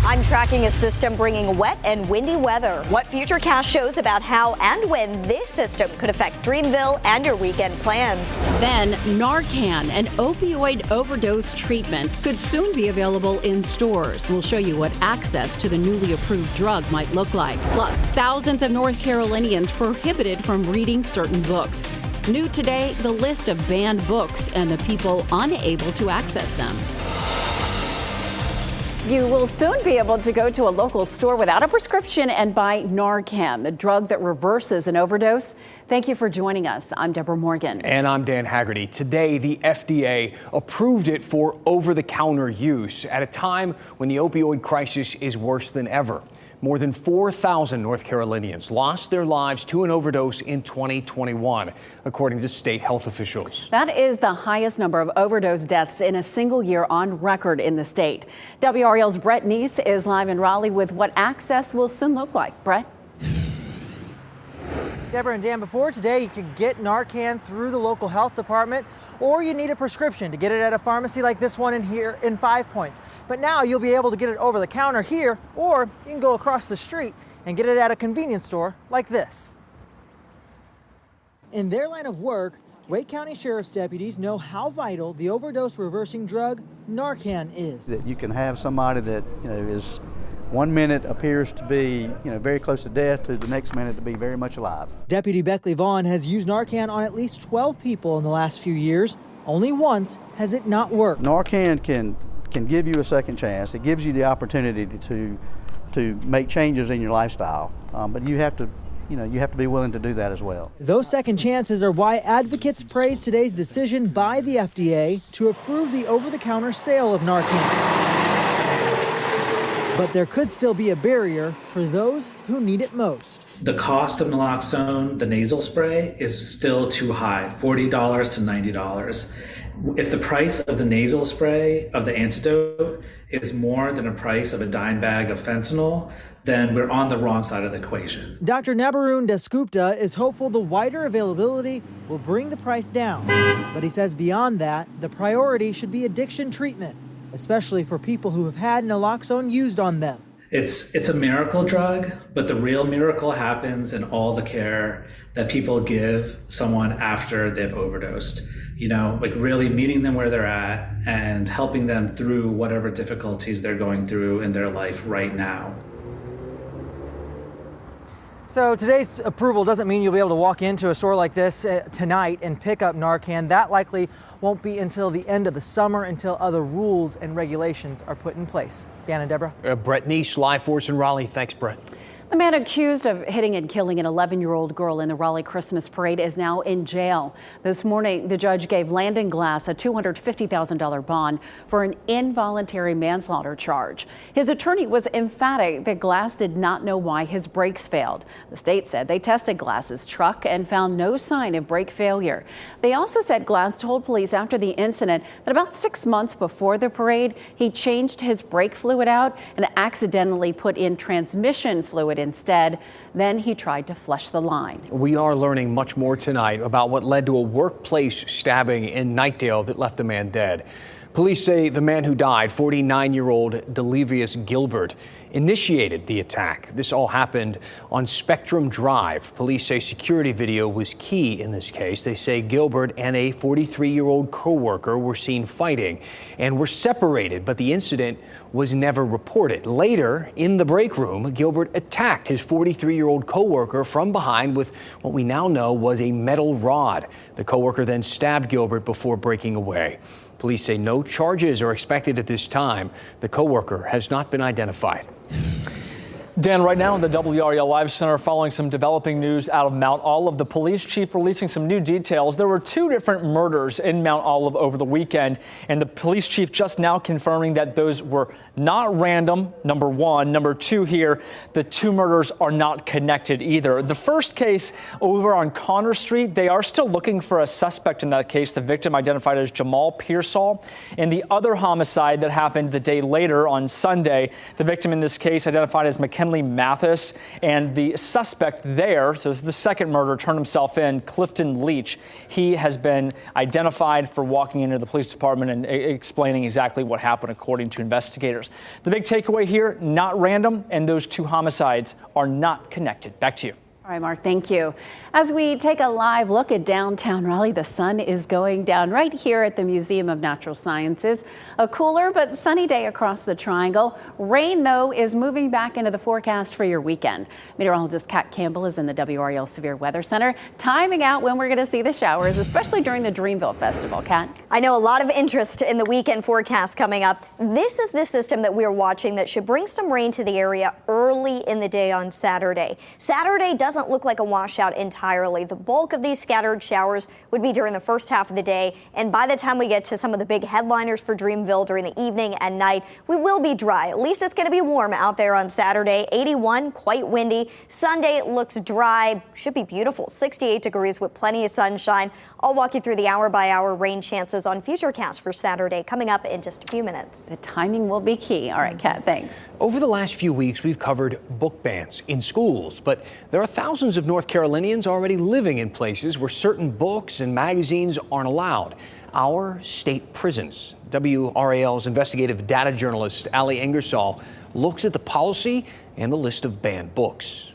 I'm tracking a system bringing wet and windy weather. What Futurecast shows about how and when this system could affect Dreamville and your weekend plans. Then Narcan, an opioid overdose treatment, could soon be available in stores. We'll show you what access to the newly approved drug might look like. Plus, thousands of North Carolinians prohibited from reading certain books. New today, the list of banned books and the people unable to access them. You will soon be able to go to a local store without a prescription and buy Narcan, the drug that reverses an overdose. Thank you for joining us. I'm Deborah Morgan. And I'm Dan Haggerty. Today, the FDA approved it for over-the-counter use at a time when the opioid crisis is worse than ever. More than 4,000 North Carolinians lost their lives to an overdose in 2021, according to state health officials. That is the highest number of overdose deaths in a single year on record in the state. WRAL's Brett Neese is live in Raleigh with what access will soon look like. Brett? Deborah and Dan, before today, you could get Narcan through the local health department, or you need a prescription to get it at a pharmacy like this one in here in 5 Points. But now you'll be able to get it over the counter here, or you can go across the street and get it at a convenience store like this. In their line of work, Wake County Sheriff's deputies know how vital the overdose reversing drug Narcan is. That you can have somebody that is 1 minute appears to be, very close to death, to the next minute to be very much alive. Deputy Beckley Vaughn has used Narcan on at least 12 people in the last few years. Only once has it not worked. Narcan can give you a second chance. It gives you the opportunity to make changes in your lifestyle, but you have to be willing to do that as well. Those second chances are why advocates praise today's decision by the FDA to approve the over-the-counter sale of Narcan. But there could still be a barrier for those who need it most. The cost of naloxone, the nasal spray, is still too high, $40 to $90. If the price of the nasal spray of the antidote is more than a price of a dime bag of fentanyl, then we're on the wrong side of the equation. Dr. Nabarun Dasgupta is hopeful the wider availability will bring the price down. But he says beyond that, the priority should be addiction treatment, especially for people who have had naloxone used on them. It's a miracle drug, but the real miracle happens in all the care that people give someone after they've overdosed. Like really meeting them where they're at and helping them through whatever difficulties they're going through in their life right now. So today's approval doesn't mean you'll be able to walk into a store like this tonight and pick up Narcan. That likely won't be until the end of the summer, until other rules and regulations are put in place. Dan and Deborah. Brett Neese, live for us in Raleigh. Thanks, Brett. The man accused of hitting and killing an 11-year-old girl in the Raleigh Christmas parade is now in jail. This morning, the judge gave Landon Glass a $250,000 bond for an involuntary manslaughter charge. His attorney was emphatic that Glass did not know why his brakes failed. The state said they tested Glass's truck and found no sign of brake failure. They also said Glass told police after the incident that about 6 months before the parade, he changed his brake fluid out and accidentally put in transmission fluid instead. Then he tried to flush the line. We are learning much more tonight about what led to a workplace stabbing in Knightdale that left a man dead. Police say the man who died, 49-year-old Delevius Gilbert, initiated the attack. This all happened on Spectrum Drive. Police say security video was key in this case. They say Gilbert and a 43-year-old co-worker were seen fighting and were separated, but the incident was never reported. Later, in the break room, Gilbert attacked his 43-year-old co-worker from behind with what we now know was a metal rod. The co-worker then stabbed Gilbert before breaking away. Police say no charges are expected at this time. The co-worker has not been identified. Dan, right now in the WRAL Live Center, following some developing news out of Mount Olive, the police chief releasing some new details. There were 2 different murders in Mount Olive over the weekend, and the police chief just now confirming that those were not random, number 1. Number 2 here, the 2 murders are not connected either. The first case over on Connor Street, they are still looking for a suspect in that case, the victim identified as Jamal Pearsall. And the other homicide that happened the day later on Sunday, the victim in this case identified as McKenna Henley Mathis, and the suspect there, so this is the second murder, turned himself in, Clifton Leach. He has been identified for walking into the police department and explaining exactly what happened, according to investigators. The big takeaway here, not random, and those two homicides are not connected. Back to you. All right, Mark, thank you. As we take a live look at downtown Raleigh, the sun is going down right here at the Museum of Natural Sciences. A cooler but sunny day across the triangle. Rain, though, is moving back into the forecast for your weekend. Meteorologist Kat Campbell is in the WRAL Severe Weather Center, timing out when we're going to see the showers, especially during the Dreamville Festival. Kat? I know a lot of interest in the weekend forecast coming up. This is the system that we're watching that should bring some rain to the area early in the day on Saturday. Saturday doesn't look like a washout entirely. The bulk of these scattered showers would be during the first half of the day, and by the time we get to some of the big headliners for Dreamville during the evening and night, we will be dry. At least it's going to be warm out there on Saturday. 81, quite windy. Sunday looks dry, should be beautiful. 68 degrees with plenty of sunshine. I'll walk you through the hour-by-hour rain chances on Futurecast for Saturday coming up in just a few minutes. The timing will be key. All right, Kat, thanks. Over the last few weeks, we've covered book bans in schools, but there are thousands of North Carolinians already living in places where certain books and magazines aren't allowed. Our state prisons. WRAL's investigative data journalist Ali Ingersoll looks at the policy and the list of banned books.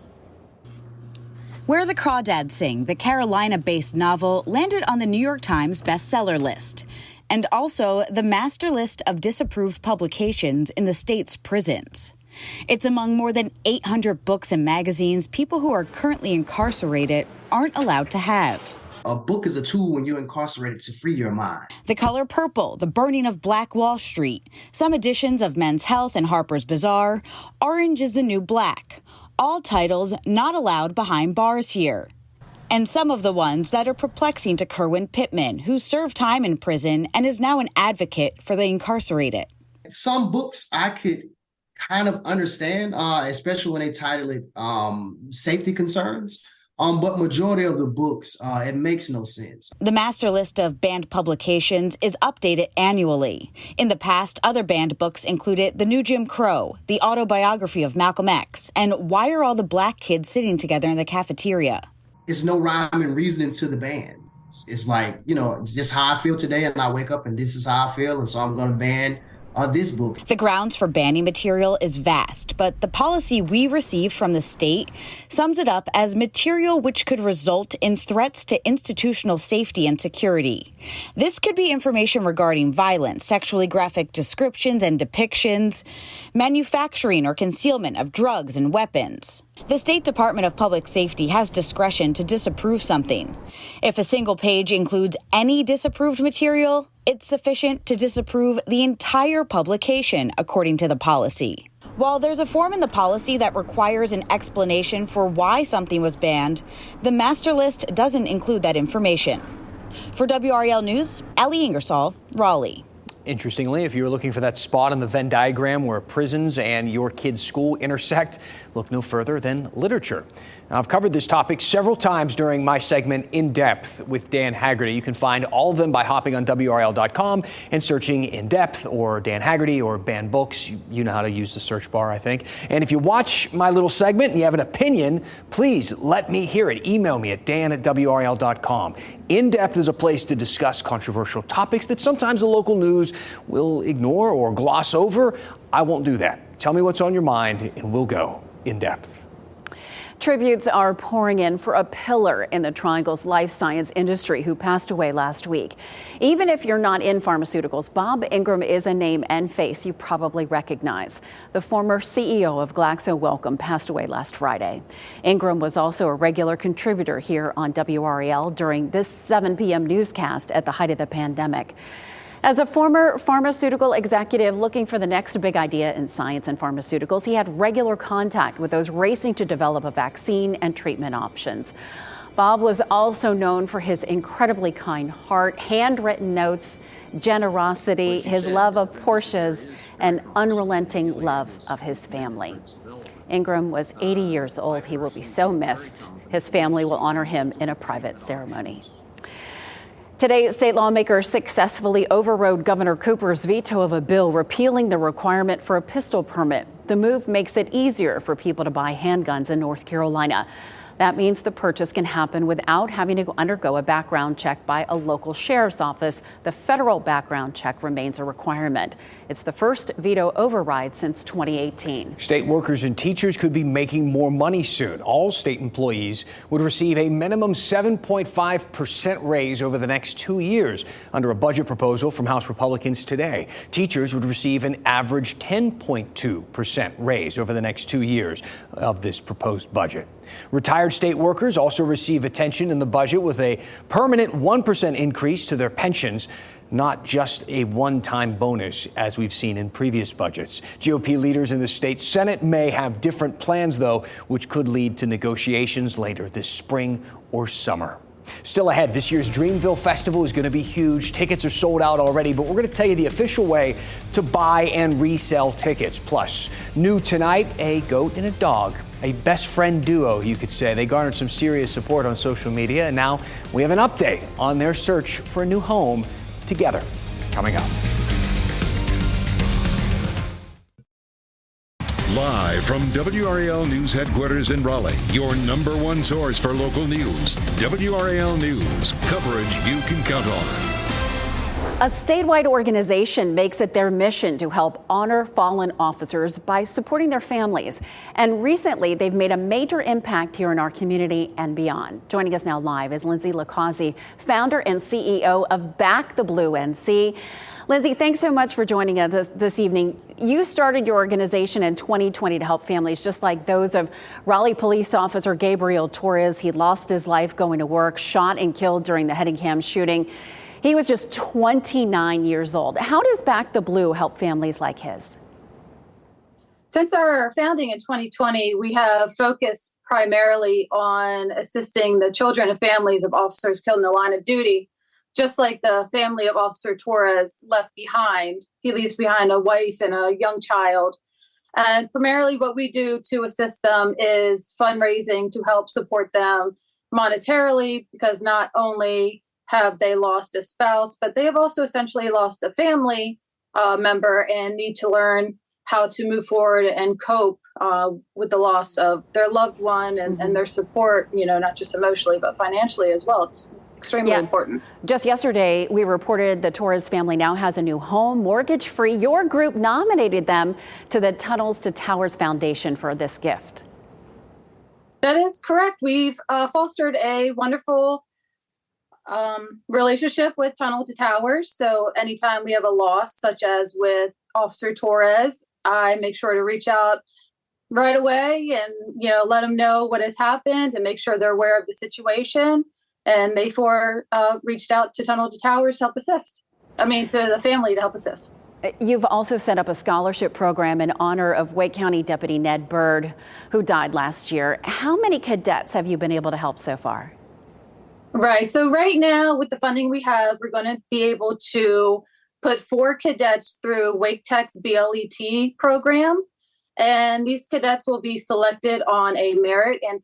Where the Crawdads Sing, the Carolina-based novel, landed on the New York Times bestseller list, and also the master list of disapproved publications in the state's prisons. It's among more than 800 books and magazines people who are currently incarcerated aren't allowed to have. A book is a tool when you're incarcerated to free your mind. The Color Purple, The Burning of Black Wall Street, some editions of Men's Health and Harper's Bazaar, Orange is the New Black. All titles not allowed behind bars here. And some of the ones that are perplexing to Kerwin Pittman, who served time in prison and is now an advocate for the incarcerated. Some books I could kind of understand, especially when they title it safety concerns. But majority of the books, it makes no sense. The master list of banned publications is updated annually. In the past, other banned books included The New Jim Crow, the autobiography of Malcolm X, and Why Are All the Black Kids Sitting Together in the Cafeteria? There's no rhyme and reasoning to the ban. It's like, it's just how I feel today, and I wake up and this is how I feel, and so I'm going to ban this book. The grounds for banning material is vast, but the policy we received from the state sums it up as material which could result in threats to institutional safety and security. This could be information regarding violence, sexually graphic descriptions and depictions, manufacturing or concealment of drugs and weapons. The State Department of Public Safety has discretion to disapprove something. If a single page includes any disapproved material, it's sufficient to disapprove the entire publication, according to the policy. While there's a form in the policy that requires an explanation for why something was banned, the master list doesn't include that information. For WRAL News, Ali Ingersoll, Raleigh. Interestingly, if you're looking for that spot on the Venn diagram where prisons and your kid's school intersect, look no further than literature. Now, I've covered this topic several times during my segment In Depth with Dan Haggerty. You can find all of them by hopping on WRAL.com and searching In Depth or Dan Haggerty or banned books. You know how to use the search bar, I think. And if you watch my little segment and you have an opinion, please let me hear it. Email me at dan@WRAL.com. In Depth is a place to discuss controversial topics that sometimes the local news will ignore or gloss over. I won't do that. Tell me what's on your mind and we'll go in depth. Tributes are pouring in for a pillar in the Triangle's life science industry who passed away last week. Even if you're not in pharmaceuticals, Bob Ingram is a name and face you probably recognize. The former CEO of Glaxo Wellcome passed away last Friday. Ingram was also a regular contributor here on WRAL during this 7 p.m. newscast at the height of the pandemic. As a former pharmaceutical executive looking for the next big idea in science and pharmaceuticals, he had regular contact with those racing to develop a vaccine and treatment options. Bob was also known for his incredibly kind heart, handwritten notes, generosity, his love of Porsches, and unrelenting love of his family. Ingram was 80 years old. He will be so missed. His family will honor him in a private ceremony. Today, state lawmakers successfully overrode Governor Cooper's veto of a bill repealing the requirement for a pistol permit. The move makes it easier for people to buy handguns in North Carolina. That means the purchase can happen without having to undergo a background check by a local sheriff's office. The federal background check remains a requirement. It's the first veto override since 2018. State workers and teachers could be making more money soon. All state employees would receive a minimum 7.5% raise over the next 2 years under a budget proposal from House Republicans today. Teachers would receive an average 10.2% raise over the next 2 years of this proposed budget. Retired state workers also receive attention in the budget with a permanent 1% increase to their pensions, not just a one-time bonus as we've seen in previous budgets. GOP leaders in the state Senate may have different plans, though, which could lead to negotiations later this spring or summer. Still ahead, this year's Dreamville Festival is going to be huge. Tickets are sold out already, but we're going to tell you the official way to buy and resell tickets. Plus, new tonight, a goat and a dog. A best friend duo, you could say. They garnered some serious support on social media, and now we have an update on their search for a new home together. Coming up. Live from WRAL News Headquarters in Raleigh, your number one source for local news. WRAL News, coverage you can count on. A statewide organization makes it their mission to help honor fallen officers by supporting their families. And recently, they've made a major impact here in our community and beyond. Joining us now live is Lindsay Lakazi, founder and CEO of Back the Blue NC. Lindsay, thanks so much for joining us this evening. You started your organization in 2020 to help families just like those of Raleigh police officer Gabriel Torres. He lost his life going to work, shot and killed during the Hedingham shooting. He was just 29 years old. How does Back the Blue help families like his? Since our founding in 2020, we have focused primarily on assisting the children and families of officers killed in the line of duty. Just like the family of Officer Torres left behind, he leaves behind a wife and a young child. And primarily what we do to assist them is fundraising to help support them monetarily, because not only have they lost a spouse, but they have also essentially lost a family member and need to learn how to move forward and cope with the loss of their loved one and their support, not just emotionally, but financially as well. It's extremely important. Just yesterday, we reported the Torres family now has a new home, mortgage-free. Your group nominated them to the Tunnels to Towers Foundation for this gift. That is correct. We've fostered a wonderful relationship with Tunnel to Towers. So anytime we have a loss, such as with Officer Torres, I make sure to reach out right away and, let them know what has happened and make sure they're aware of the situation. And they reached out to Tunnel to Towers to help assist. To the family to help assist. You've also set up a scholarship program in honor of Wake County Deputy Ned Bird, who died last year. How many cadets have you been able to help so far? Right. So right now, with the funding we have, we're going to be able to put 4 cadets through Wake Tech's BLET program. And these cadets will be selected on a merit and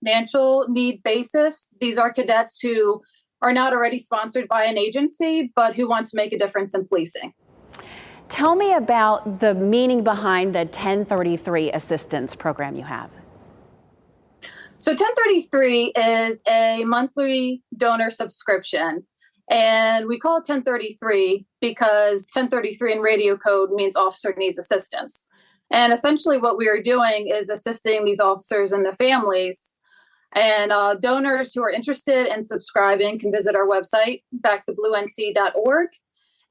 financial need basis. These are cadets who are not already sponsored by an agency, but who want to make a difference in policing. Tell me about the meaning behind the 1033 assistance program you have. So 1033 is a monthly donor subscription. And we call it 1033 because 1033 in radio code means officer needs assistance. And essentially what we are doing is assisting these officers and their families. And donors who are interested in subscribing can visit our website, backthebluenc.org,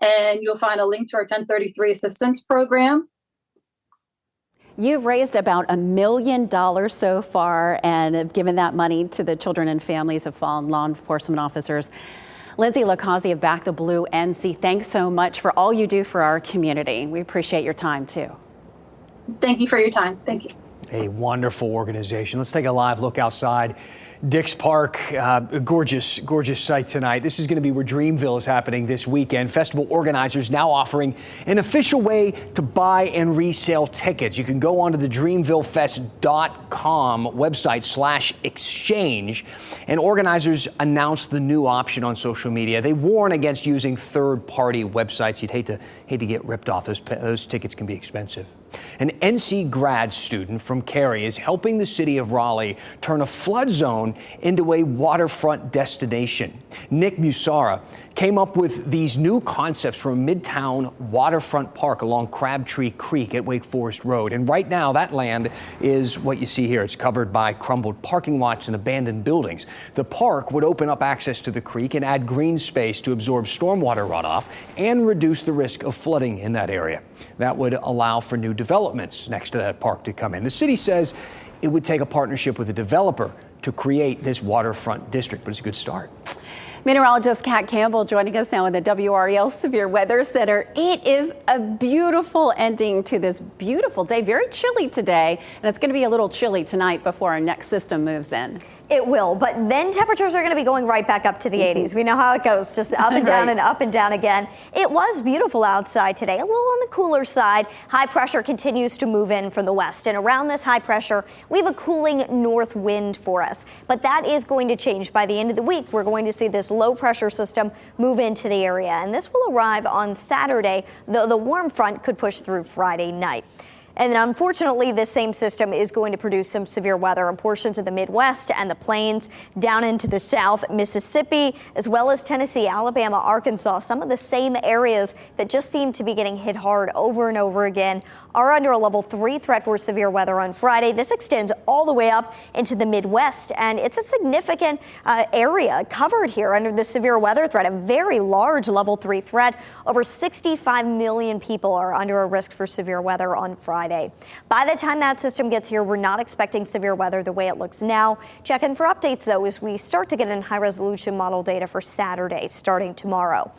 and you'll find a link to our 1033 assistance program. You've raised about $1 million so far and have given that money to the children and families of fallen law enforcement officers. Lindsay Lakazi of Back the Blue NC, thanks so much for all you do for our community. We appreciate your time, too. Thank you for your time. Thank you. A wonderful organization. Let's take a live look outside Dix Park. A gorgeous sight tonight. This is going to be where Dreamville is happening this weekend. Festival organizers now offering an official way to buy and resell tickets. You can go onto the dreamvillefest.com website /exchange, and organizers announced the new option on social media. They warn against using third-party websites. You'd hate to get ripped off. Those tickets can be expensive. An NC grad student from Cary is helping the city of Raleigh turn a flood zone into a waterfront destination. Nick Musara came up with these new concepts for a midtown waterfront park along Crabtree Creek at Wake Forest Road. And right now, that land is what you see here. It's covered by crumbled parking lots and abandoned buildings. The park would open up access to the creek and add green space to absorb stormwater runoff and reduce the risk of flooding in that area. That would allow for new developments next to that park to come in. The city says it would take a partnership with a developer to create this waterfront district, but it's a good start. Meteorologist Kat Campbell joining us now in the WRAL Severe Weather Center. It is a beautiful ending to this beautiful day. Very chilly today, and it's going to be a little chilly tonight before our next system moves in. It will, but then temperatures are going to be going right back up to the 80s. We know how it goes, just up and down and up and down again. It was beautiful outside today, a little on the cooler side. High pressure continues to move in from the west, and around this high pressure, we have a cooling north wind for us. But that is going to change by the end of the week. We're going to see this low pressure system move into the area, and this will arrive on Saturday, though the warm front could push through Friday night. And then unfortunately, this same system is going to produce some severe weather in portions of the Midwest and the plains down into the South, Mississippi, as well as Tennessee, Alabama, Arkansas. Some of the same areas that just seem to be getting hit hard over and over again are under a level 3 threat for severe weather on Friday. This extends all the way up into the Midwest, and it's a significant area covered here under the severe weather threat, a very large level 3 threat. Over 65 million people are under a risk for severe weather on Friday. By the time that system gets here, we're not expecting severe weather the way it looks now. Check in for updates, though, as we start to get in high-resolution model data for Saturday starting tomorrow.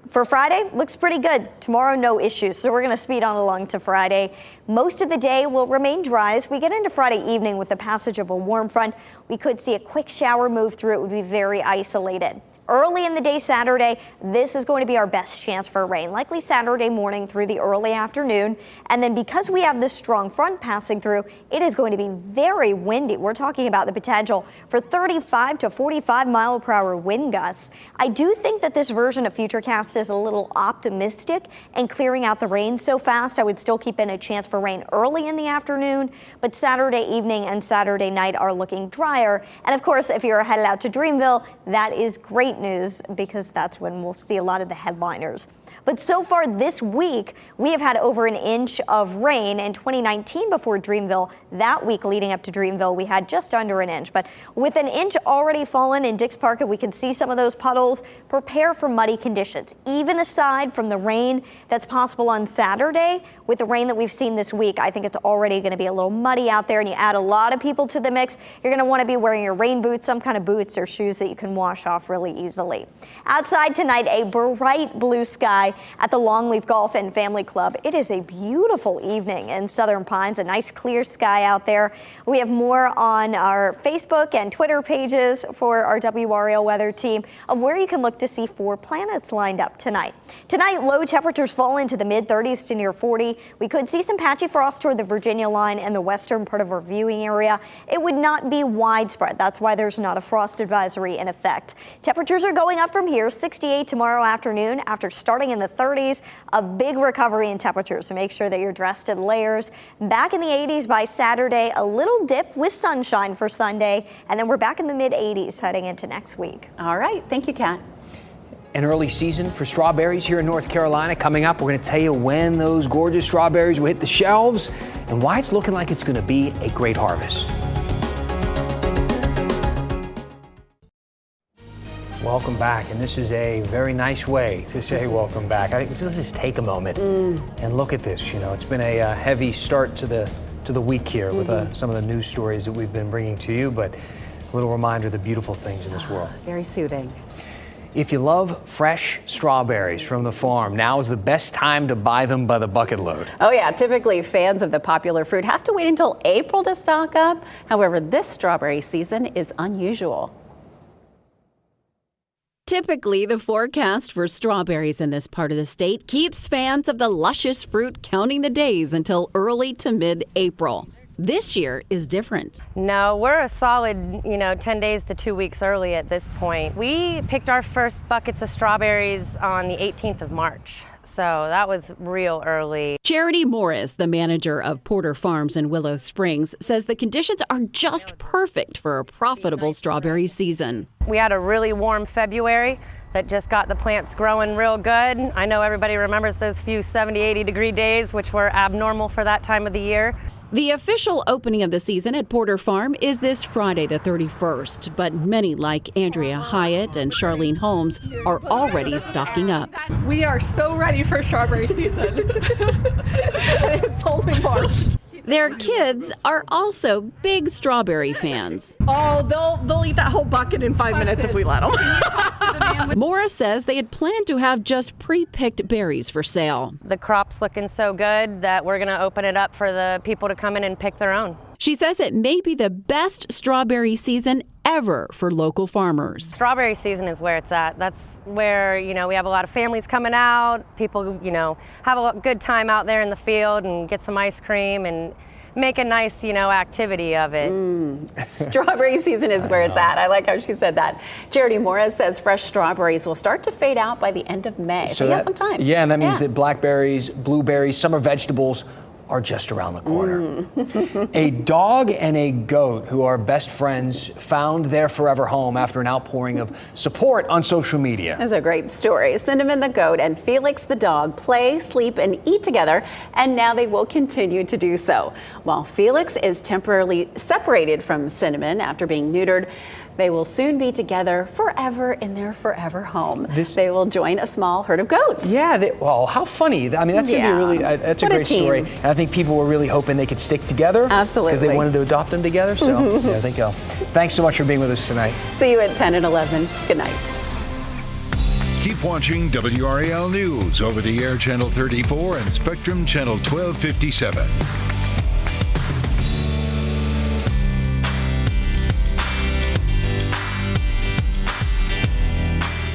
For Friday, looks pretty good. Tomorrow, no issues, so we're going to speed on along to Friday. Most of the day will remain dry as we get into Friday evening with the passage of a warm front. We could see a quick shower move through. It would be very isolated. Early in the day Saturday, this is going to be our best chance for rain, likely Saturday morning through the early afternoon. And then because we have this strong front passing through, it is going to be very windy. We're talking about the potential for 35 to 45 mile per hour wind gusts. I do think that this version of Futurecast is a little optimistic and clearing out the rain so fast. I would still keep in a chance for rain early in the afternoon, but Saturday evening and Saturday night are looking drier. And of course, if you're headed out to Dreamville, that is great news because that's when we'll see a lot of the headliners. But so far this week, we have had over an inch of rain. In 2019, before Dreamville, that week leading up to Dreamville, we had just under an inch. But with an inch already fallen in Dix Park, we can see some of those puddles. Prepare for muddy conditions. Even aside from the rain that's possible on Saturday, with the rain that we've seen this week, I think it's already going to be a little muddy out there, and you add a lot of people to the mix, you're going to want to be wearing your rain boots, some kind of boots or shoes that you can wash off really easily. Outside tonight, a bright blue sky at the Longleaf Golf and Family Club. It is a beautiful evening in Southern Pines, a nice clear sky out there. We have more on our Facebook and Twitter pages for our WRAL weather team of where you can look to see 4 planets lined up tonight. Tonight, low temperatures fall into the mid-30s to near 40. We could see some patchy frost toward the Virginia line and the western part of our viewing area. It would not be widespread. That's why there's not a frost advisory in effect. Temperatures are going up from here, 68 tomorrow afternoon after starting in the 30s. A big recovery in temperatures, so make sure that you're dressed in layers. Back in the 80s by Saturday, a little dip with sunshine for Sunday, and then we're back in the mid-80s heading into next week. All right. Thank you, Kat. An early season for strawberries here in North Carolina coming up. We're going to tell you when those gorgeous strawberries will hit the shelves and why it's looking like it's going to be a great harvest. Welcome back, and this is a very nice way to say welcome back. I think let's just take a moment and look at this. You know, it's been a heavy start to the week here with some of the news stories that we've been bringing to you, but a little reminder of the beautiful things in this world. Very soothing. If you love fresh strawberries from the farm, now is the best time to buy them by the bucket load. Oh yeah, typically fans of the popular fruit have to wait until April to stock up. However, this strawberry season is unusual. Typically, the forecast for strawberries in this part of the state keeps fans of the luscious fruit counting the days until early to mid-April. This year is different. No, we're a solid, 10 days to 2 weeks early at this point. We picked our first buckets of strawberries on the 18th of March. So that was real early. Charity Morris, the manager of Porter Farms in Willow Springs, says the conditions are just perfect for a profitable strawberry season. We had a really warm February that just got the plants growing real good. I know everybody remembers those few 70, 80 degree days, which were abnormal for that time of the year. The official opening of the season at Porter Farm is this Friday, the 31st, but many like Andrea Hyatt and Charlene Holmes are already stocking up. We are so ready for strawberry season. And it's only March. Their kids are also big strawberry fans. Oh, they'll eat that whole bucket in 5 minutes if we let them. Morris says they had planned to have just pre-picked berries for sale. The crop's looking so good that we're going to open it up for the people to come in and pick their own. She says it may be the best strawberry season ever for local farmers. Strawberry season is where it's at. That's where, we have a lot of families coming out. People, have a good time out there in the field and get some ice cream and make a nice, activity of it. Strawberry season is where it's at. I like how she said that. Charity Morris says fresh strawberries will start to fade out by the end of May. So you have some time. Yeah, and that means that blackberries, blueberries, summer vegetables are just around the corner. A dog and a goat who are best friends found their forever home after an outpouring of support on social media. That's a great story. Cinnamon the goat and Felix the dog play, sleep, and eat together, and now they will continue to do so. While Felix is temporarily separated from Cinnamon after being neutered, they will soon be together forever in their forever home. They will join a small herd of goats. Yeah, well, how funny. I mean, that's going to be really, that's a great story. And I think people were really hoping they could stick together. Absolutely. Because they wanted to adopt them together. So, yeah, I think thanks so much for being with us tonight. See you at 10 and 11. Good night. Keep watching WRAL News over the air channel 34 and Spectrum channel 1257.